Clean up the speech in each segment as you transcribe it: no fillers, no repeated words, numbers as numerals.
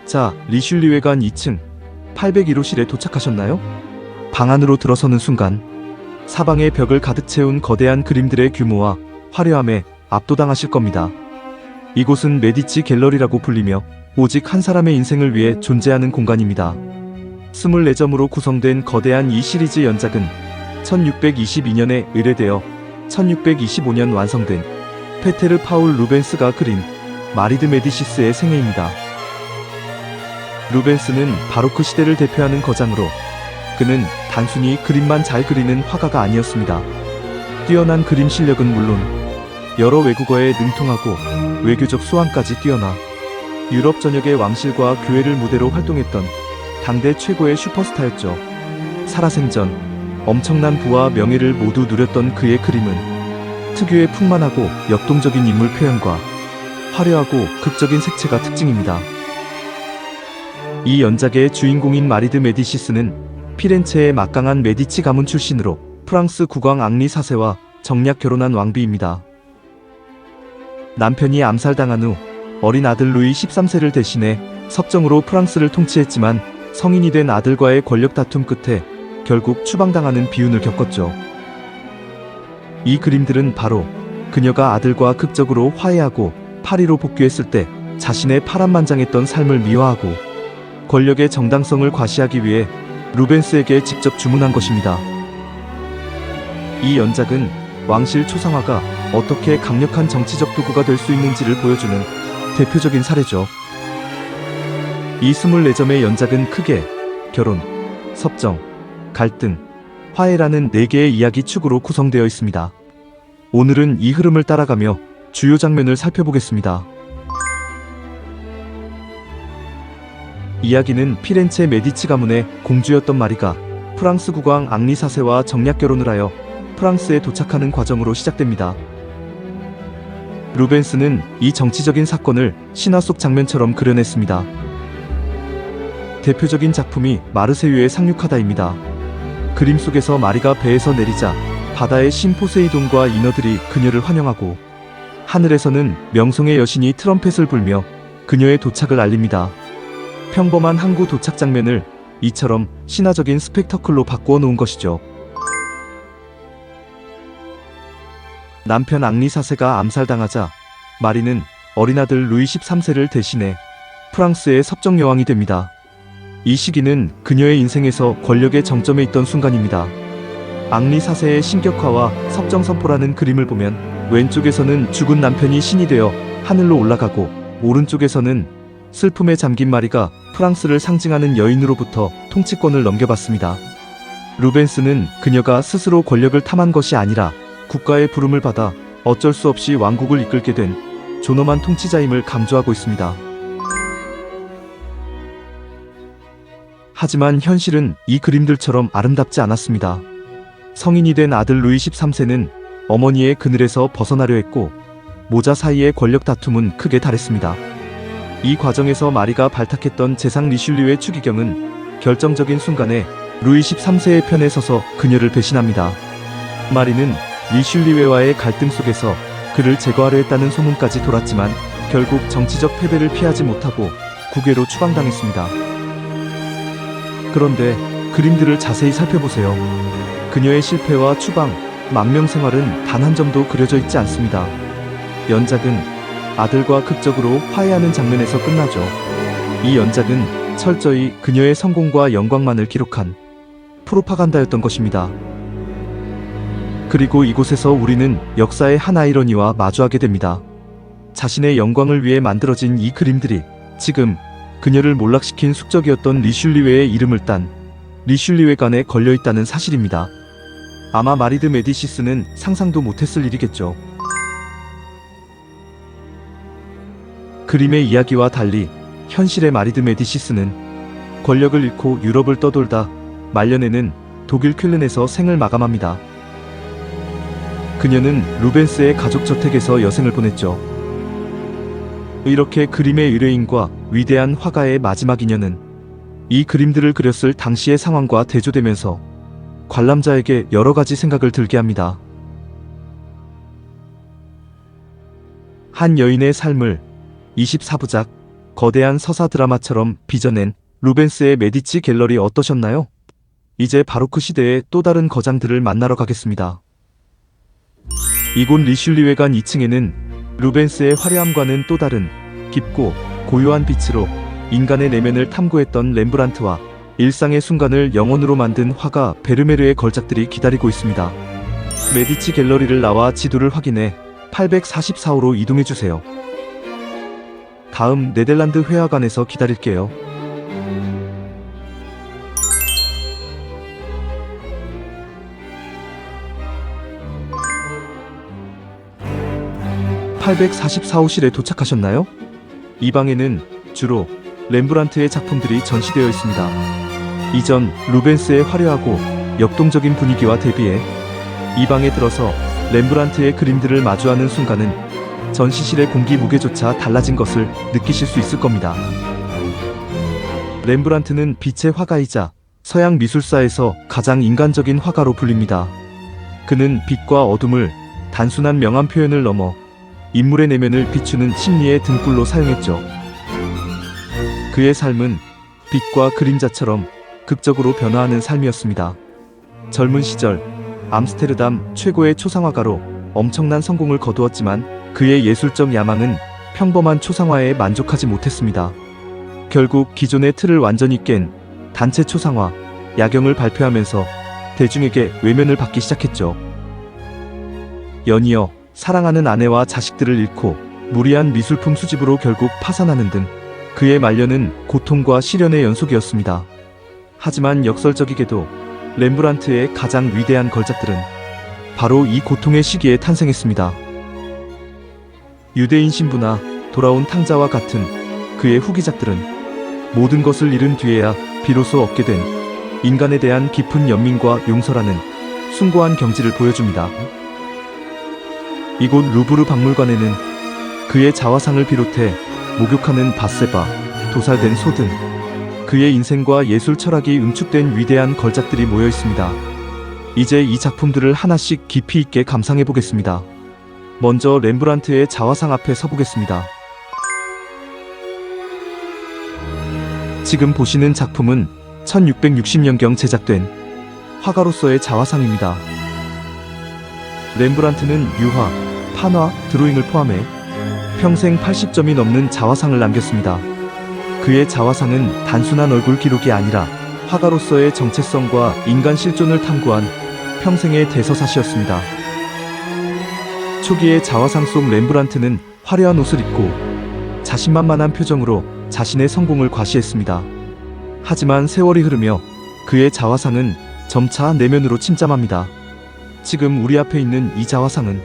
자, 리슐리웨관 2층 801호실에 도착하셨나요? 방 안으로 들어서는 순간 사방의 벽을 가득 채운 거대한 그림들의 규모와 화려함에 압도당하실 겁니다. 이곳은 메디치 갤러리라고 불리며 오직 한 사람의 인생을 위해 존재하는 공간입니다. 24점으로 구성된 거대한 이 시리즈 연작은 1622년에 의뢰되어 1625년 완성된 페테르 파울 루벤스가 그린 마리드 메디시스의 생애입니다. 루벤스는 바로크 시대를 대표하는 거장으로 그는 단순히 그림만 잘 그리는 화가가 아니었습니다. 뛰어난 그림 실력은 물론 여러 외국어에 능통하고 외교적 수완까지 뛰어나 유럽 전역의 왕실과 교회를 무대로 활동했던 당대 최고의 슈퍼스타였죠. 살아생전 엄청난 부와 명예를 모두 누렸던 그의 그림은 특유의 풍만하고 역동적인 인물 표현과 화려하고 극적인 색채가 특징입니다. 이 연작의 주인공인 마리드 메디시스는 피렌체의 막강한 메디치 가문 출신으로 프랑스 국왕 앙리 4세와 정략 결혼한 왕비입니다. 남편이 암살당한 후 어린 아들 루이 13세를 대신해 섭정으로 프랑스를 통치했지만 성인이 된 아들과의 권력 다툼 끝에 결국 추방당하는 비운을 겪었죠. 이 그림들은 바로 그녀가 아들과 극적으로 화해하고 파리로 복귀했을 때 자신의 파란만장했던 삶을 미화하고 권력의 정당성을 과시하기 위해 루벤스에게 직접 주문한 것입니다. 이 연작은 왕실 초상화가 어떻게 강력한 정치적 도구가 될 수 있는지를 보여주는 대표적인 사례죠. 이 24점의 연작은 크게 결혼, 섭정, 갈등, 화해라는 4개의 이야기 축으로 구성되어 있습니다. 오늘은 이 흐름을 따라가며 주요 장면을 살펴보겠습니다. 이야기는 피렌체 메디치 가문의 공주였던 마리가 프랑스 국왕 앙리 4세와 정략 결혼을 하여 프랑스에 도착하는 과정으로 시작됩니다. 루벤스는 이 정치적인 사건을 신화 속 장면처럼 그려냈습니다. 대표적인 작품이 마르세유의 상륙하다입니다. 그림 속에서 마리가 배에서 내리자 바다의 신 포세이돈과 인어들이 그녀를 환영하고 하늘에서는 명성의 여신이 트럼펫을 불며 그녀의 도착을 알립니다. 평범한 항구 도착 장면을 이처럼 신화적인 스펙터클로 바꾸어 놓은 것이죠. 남편 앙리 4세가 암살당하자 마리는 어린 아들 루이 13세를 대신해 프랑스의 섭정 여왕이 됩니다. 이 시기는 그녀의 인생에서 권력의 정점에 있던 순간입니다. 앙리 4세의 신격화와 섭정 선포라는 그림을 보면 왼쪽에서는 죽은 남편이 신이 되어 하늘로 올라가고 오른쪽에서는 슬픔에 잠긴 마리가 프랑스를 상징하는 여인으로부터 통치권을 넘겨받습니다. 루벤스는 그녀가 스스로 권력을 탐한 것이 아니라 국가의 부름을 받아 어쩔 수 없이 왕국을 이끌게 된 존엄한 통치자임을 강조하고 있습니다. 하지만 현실은 이 그림들처럼 아름답지 않았습니다. 성인이 된 아들 루이 13세는 어머니의 그늘에서 벗어나려 했고 모자 사이의 권력 다툼은 크게 달했습니다. 이 과정에서 마리가 발탁했던 재상 리슐리웨 추기경은 결정적인 순간에 루이 13세의 편에 서서 그녀를 배신합니다. 마리는 리슐리웨와의 갈등 속에서 그를 제거하려 했다는 소문까지 돌았지만 결국 정치적 패배를 피하지 못하고 국외로 추방당했습니다. 그런데 그림들을 자세히 살펴보세요. 그녀의 실패와 추방, 망명 생활은 단 한 점도 그려져 있지 않습니다. 연작은 아들과 극적으로 화해하는 장면에서 끝나죠. 이 연작은 철저히 그녀의 성공과 영광만을 기록한 프로파간다였던 것입니다. 그리고 이곳에서 우리는 역사의 한 아이러니와 마주하게 됩니다. 자신의 영광을 위해 만들어진 이 그림들이 지금 그녀를 몰락시킨 숙적이었던 리슐리웨의 이름을 딴 리슐리웨관에 걸려있다는 사실입니다. 아마 마리드 메디시스는 상상도 못했을 일이겠죠. 그림의 이야기와 달리 현실의 마리드 메디시스는 권력을 잃고 유럽을 떠돌다 말년에는 독일 쾰른에서 생을 마감합니다. 그녀는 루벤스의 가족 저택에서 여생을 보냈죠. 이렇게 그림의 의뢰인과 위대한 화가의 마지막 인연은 이 그림들을 그렸을 당시의 상황과 대조되면서 관람자에게 여러 가지 생각을 들게 합니다. 한 여인의 삶을 24부작 거대한 서사 드라마처럼 빚어낸 루벤스의 메디치 갤러리 어떠셨나요? 이제 바로크 시대의 또 다른 거장들을 만나러 가겠습니다. 이곳 리슐리외관 2층에는 루벤스의 화려함과는 또 다른 깊고 고요한 빛으로 인간의 내면을 탐구했던 렘브란트와 일상의 순간을 영혼으로 만든 화가 베르메르의 걸작들이 기다리고 있습니다. 메디치 갤러리를 나와 지도를 확인해 844호로 이동해주세요. 다음 네덜란드 회화관에서 기다릴게요. (844호실에) 도착하셨나요? 이 방에는 주로 렘브란트의 작품들이 전시되어 있습니다. 이전 루벤스의 화려하고 역동적인 분위기와 대비해 이 방에 들어서 렘브란트의 그림들을 마주하는 순간은 전시실의 공기 무게조차 달라진 것을 느끼실 수 있을 겁니다. 렘브란트는 빛의 화가이자 서양 미술사에서 가장 인간적인 화가로 불립니다. 그는 빛과 어둠을 단순한 명암 표현을 넘어 인물의 내면을 비추는 심리의 등불로 사용했죠. 그의 삶은 빛과 그림자처럼 극적으로 변화하는 삶이었습니다. 젊은 시절 암스테르담 최고의 초상화가로 엄청난 성공을 거두었지만 그의 예술적 야망은 평범한 초상화에 만족하지 못했습니다. 결국 기존의 틀을 완전히 깬 단체 초상화, 야경을 발표하면서 대중에게 외면을 받기 시작했죠. 연이어 사랑하는 아내와 자식들을 잃고 무리한 미술품 수집으로 결국 파산하는 등 그의 말년은 고통과 시련의 연속이었습니다. 하지만 역설적이게도 렘브란트의 가장 위대한 걸작들은 바로 이 고통의 시기에 탄생했습니다. 유대인 신부나 돌아온 탕자와 같은 그의 후기작들은 모든 것을 잃은 뒤에야 비로소 얻게 된 인간에 대한 깊은 연민과 용서라는 숭고한 경지를 보여줍니다. 이곳 루브르 박물관에는 그의 자화상을 비롯해 목욕하는 밧세바, 도살된 소 등 그의 인생과 예술 철학이 응축된 위대한 걸작들이 모여 있습니다. 이제 이 작품들을 하나씩 깊이 있게 감상해 보겠습니다. 먼저 렘브란트의 자화상 앞에 서보겠습니다. 지금 보시는 작품은 1660년경 제작된 화가로서의 자화상입니다. 렘브란트는 유화, 판화, 드로잉을 포함해 평생 80점이 넘는 자화상을 남겼습니다. 그의 자화상은 단순한 얼굴 기록이 아니라 화가로서의 정체성과 인간 실존을 탐구한 평생의 대서사시였습니다. 초기의 자화상 속 렘브란트는 화려한 옷을 입고 자신만만한 표정으로 자신의 성공을 과시했습니다. 하지만 세월이 흐르며 그의 자화상은 점차 내면으로 침잠합니다. 지금 우리 앞에 있는 이 자화상은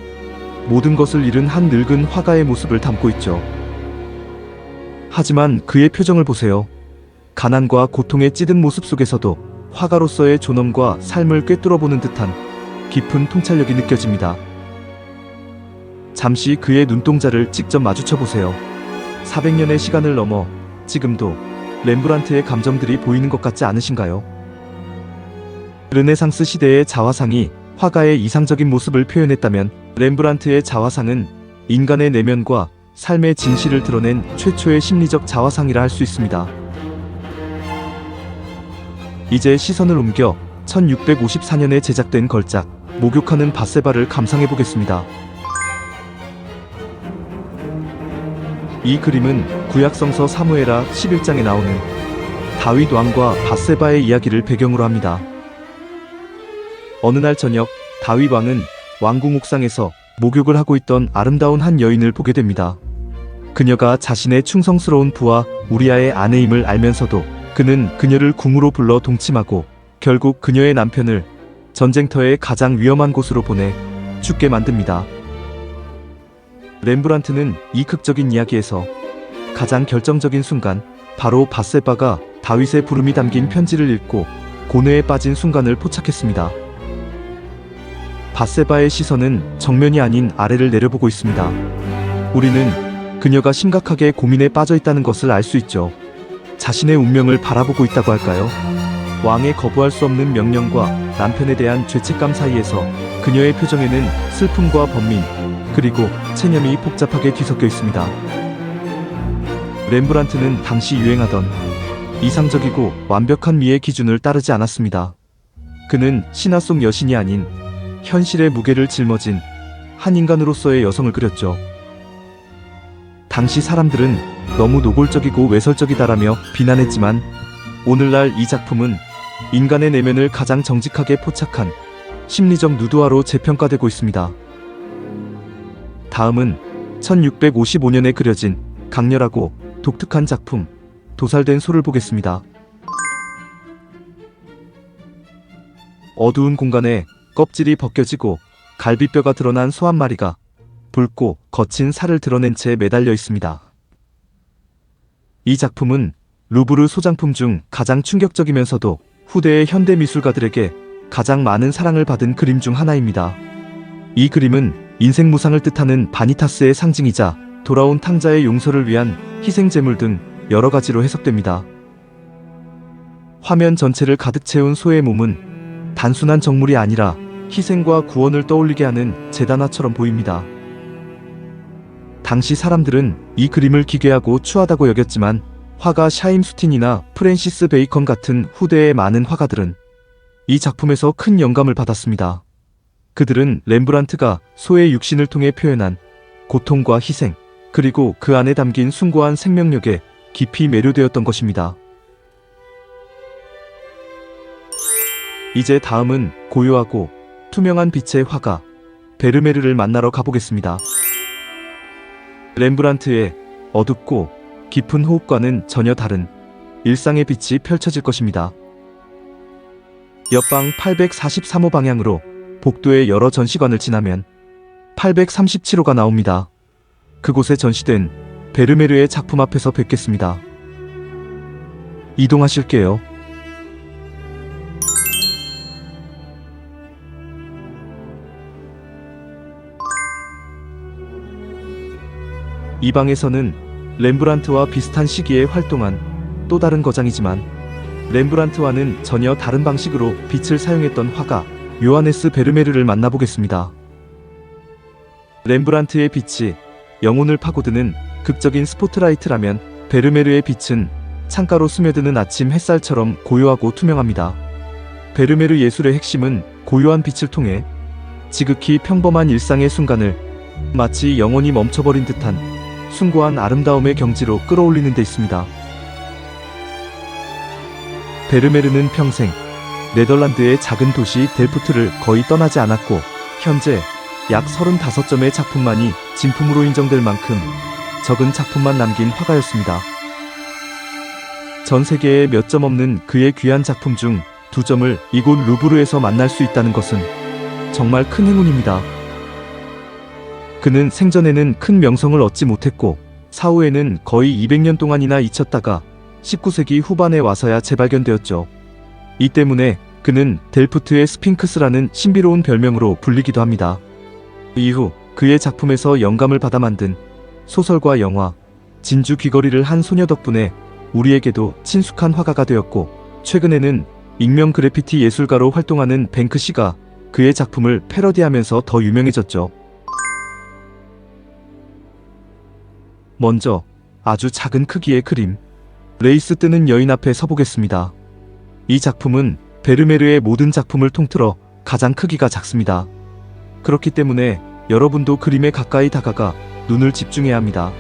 모든 것을 잃은 한 늙은 화가의 모습을 담고 있죠. 하지만 그의 표정을 보세요. 가난과 고통에 찌든 모습 속에서도 화가로서의 존엄과 삶을 꿰뚫어보는 듯한 깊은 통찰력이 느껴집니다. 잠시 그의 눈동자를 직접 마주쳐보세요. 400년의 시간을 넘어 지금도 렘브란트의 감정들이 보이는 것 같지 않으신가요? 르네상스 시대의 자화상이 화가의 이상적인 모습을 표현했다면 렘브란트의 자화상은 인간의 내면과 삶의 진실을 드러낸 최초의 심리적 자화상이라 할 수 있습니다. 이제 시선을 옮겨 1654년에 제작된 걸작 목욕하는 밧세바를 감상해 보겠습니다. 이 그림은 구약성서 사무엘하 11장에 나오는 다윗 왕과 밧세바의 이야기를 배경으로 합니다. 어느 날 저녁 다윗 왕은 왕궁 옥상에서 목욕을 하고 있던 아름다운 한 여인을 보게 됩니다. 그녀가 자신의 충성스러운 부하 우리아의 아내임을 알면서도 그는 그녀를 궁으로 불러 동침하고 결국 그녀의 남편을 전쟁터의 가장 위험한 곳으로 보내 죽게 만듭니다. 렘브란트는 이 극적인 이야기에서 가장 결정적인 순간, 바로 밧세바가 다윗의 부름이 담긴 편지를 읽고 고뇌에 빠진 순간을 포착했습니다. 밧세바의 시선은 정면이 아닌 아래를 내려보고 있습니다. 우리는 그녀가 심각하게 고민에 빠져 있다는 것을 알 수 있죠. 자신의 운명을 바라보고 있다고 할까요? 왕의 거부할 수 없는 명령과 남편에 대한 죄책감 사이에서 그녀의 표정에는 슬픔과 번민, 그리고 체념이 복잡하게 뒤섞여 있습니다. 렘브란트는 당시 유행하던 이상적이고 완벽한 미의 기준을 따르지 않았습니다. 그는 신화 속 여신이 아닌 현실의 무게를 짊어진 한 인간으로서의 여성을 그렸죠. 당시 사람들은 너무 노골적이고 외설적이다라며 비난했지만 오늘날 이 작품은 인간의 내면을 가장 정직하게 포착한 심리적 누드화로 재평가되고 있습니다. 다음은 1655년에 그려진 강렬하고 독특한 작품 도살된 소를 보겠습니다. 어두운 공간에 껍질이 벗겨지고 갈비뼈가 드러난 소 한 마리가 붉고 거친 살을 드러낸 채 매달려 있습니다. 이 작품은 루브르 소장품 중 가장 충격적이면서도 후대의 현대 미술가들에게 가장 많은 사랑을 받은 그림 중 하나입니다. 이 그림은 인생 무상을 뜻하는 바니타스의 상징이자 돌아온 탕자의 용서를 위한 희생 제물 등 여러 가지로 해석됩니다. 화면 전체를 가득 채운 소의 몸은 단순한 정물이 아니라 희생과 구원을 떠올리게 하는 제단화처럼 보입니다. 당시 사람들은 이 그림을 기괴하고 추하다고 여겼지만 화가 샤임 수틴이나 프랜시스 베이컨 같은 후대의 많은 화가들은 이 작품에서 큰 영감을 받았습니다. 그들은 렘브란트가 소의 육신을 통해 표현한 고통과 희생, 그리고 그 안에 담긴 숭고한 생명력에 깊이 매료되었던 것입니다. 이제 다음은 고요하고 투명한 빛의 화가 베르메르를 만나러 가보겠습니다. 렘브란트의 어둡고 깊은 호흡과는 전혀 다른 일상의 빛이 펼쳐질 것입니다. 옆방 843호 방향으로 복도의 여러 전시관을 지나면 837호가 나옵니다. 그곳에 전시된 베르메르의 작품 앞에서 뵙겠습니다. 이동하실게요. 이 방에서는 렘브란트와 비슷한 시기에 활동한 또 다른 거장이지만 렘브란트와는 전혀 다른 방식으로 빛을 사용했던 화가 요하네스 베르메르를 만나보겠습니다. 렘브란트의 빛이 영혼을 파고드는 극적인 스포트라이트라면 베르메르의 빛은 창가로 스며드는 아침 햇살처럼 고요하고 투명합니다. 베르메르 예술의 핵심은 고요한 빛을 통해 지극히 평범한 일상의 순간을 마치 영원히 멈춰버린 듯한 숭고한 아름다움의 경지로 끌어올리는 데 있습니다. 베르메르는 평생 네덜란드의 작은 도시 델프트를 거의 떠나지 않았고 현재 약 35점의 작품만이 진품으로 인정될 만큼 적은 작품만 남긴 화가였습니다. 전 세계에 몇 점 없는 그의 귀한 작품 중 2점을 이곳 루브르에서 만날 수 있다는 것은 정말 큰 행운입니다. 그는 생전에는 큰 명성을 얻지 못했고 사후에는 거의 200년 동안이나 잊혔다가 19세기 후반에 와서야 재발견되었죠. 이 때문에 그는 델프트의 스핑크스라는 신비로운 별명으로 불리기도 합니다. 이후 그의 작품에서 영감을 받아 만든 소설과 영화, 진주 귀걸이를 한 소녀 덕분에 우리에게도 친숙한 화가가 되었고 최근에는 익명 그래피티 예술가로 활동하는 뱅크시가 그의 작품을 패러디하면서 더 유명해졌죠. 먼저 아주 작은 크기의 그림, 레이스 뜨는 여인 앞에 서보겠습니다. 이 작품은 베르메르의 모든 작품을 통틀어 가장 크기가 작습니다. 그렇기 때문에 여러분도 그림에 가까이 다가가 눈을 집중해야 합니다.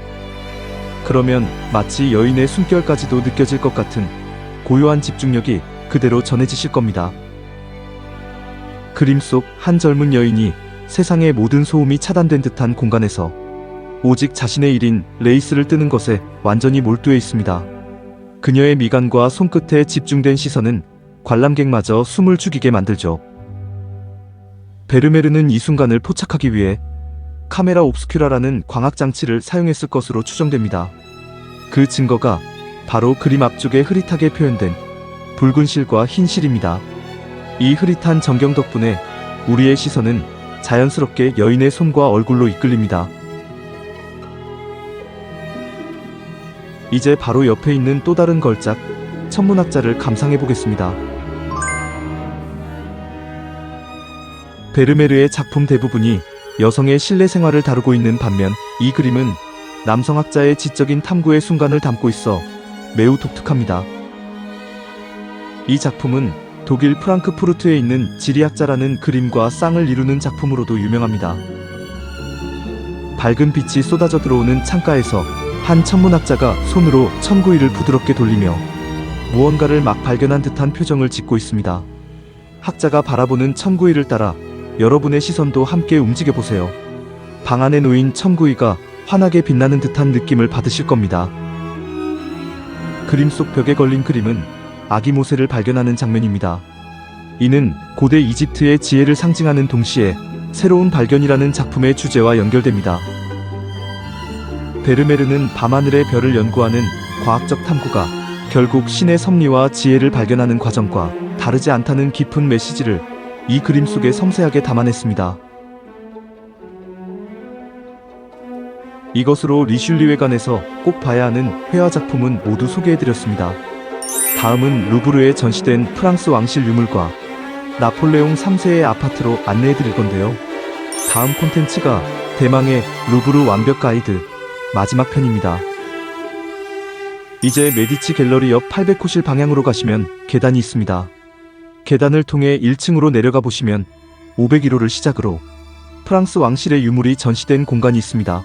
그러면 마치 여인의 숨결까지도 느껴질 것 같은 고요한 집중력이 그대로 전해지실 겁니다. 그림 속 한 젊은 여인이 세상의 모든 소음이 차단된 듯한 공간에서 오직 자신의 일인 레이스를 뜨는 것에 완전히 몰두해 있습니다. 그녀의 미간과 손끝에 집중된 시선은 관람객마저 숨을 죽이게 만들죠. 베르메르는 이 순간을 포착하기 위해 카메라 옵스큐라라는 광학장치를 사용했을 것으로 추정됩니다. 그 증거가 바로 그림 앞쪽에 흐릿하게 표현된 붉은 실과 흰 실입니다. 이 흐릿한 전경 덕분에 우리의 시선은 자연스럽게 여인의 손과 얼굴로 이끌립니다. 이제 바로 옆에 있는 또 다른 걸작, 천문학자를 감상해 보겠습니다. 베르메르의 작품 대부분이 여성의 실내 생활을 다루고 있는 반면 이 그림은 남성학자의 지적인 탐구의 순간을 담고 있어 매우 독특합니다. 이 작품은 독일 프랑크푸르트에 있는 지리학자라는 그림과 쌍을 이루는 작품으로도 유명합니다. 밝은 빛이 쏟아져 들어오는 창가에서 한 천문학자가 손으로 천구이를 부드럽게 돌리며 무언가를 막 발견한 듯한 표정을 짓고 있습니다. 학자가 바라보는 천구이를 따라 여러분의 시선도 함께 움직여 보세요. 방 안에 놓인 천구이가 환하게 빛나는 듯한 느낌을 받으실 겁니다. 그림 속 벽에 걸린 그림은 아기 모세를 발견하는 장면입니다. 이는 고대 이집트의 지혜를 상징하는 동시에 새로운 발견이라는 작품의 주제와 연결됩니다. 베르메르는 밤하늘의 별을 연구하는 과학적 탐구가 결국 신의 섭리와 지혜를 발견하는 과정과 다르지 않다는 깊은 메시지를 이 그림 속에 섬세하게 담아냈습니다. 이것으로 리슐리회관에서 꼭 봐야 하는 회화 작품은 모두 소개해드렸습니다. 다음은 루브르에 전시된 프랑스 왕실 유물과 나폴레옹 3세의 아파트로 안내해드릴 건데요. 다음 콘텐츠가 대망의 루브르 완벽 가이드 마지막 편입니다. 이제 메디치 갤러리 옆 800호실 방향으로 가시면 계단이 있습니다. 계단을 통해 1층으로 내려가 보시면 501호를 시작으로 프랑스 왕실의 유물이 전시된 공간이 있습니다.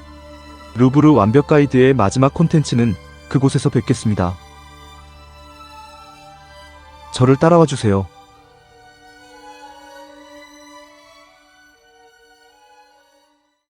루브르 완벽 가이드의 마지막 콘텐츠는 그곳에서 뵙겠습니다. 저를 따라와 주세요.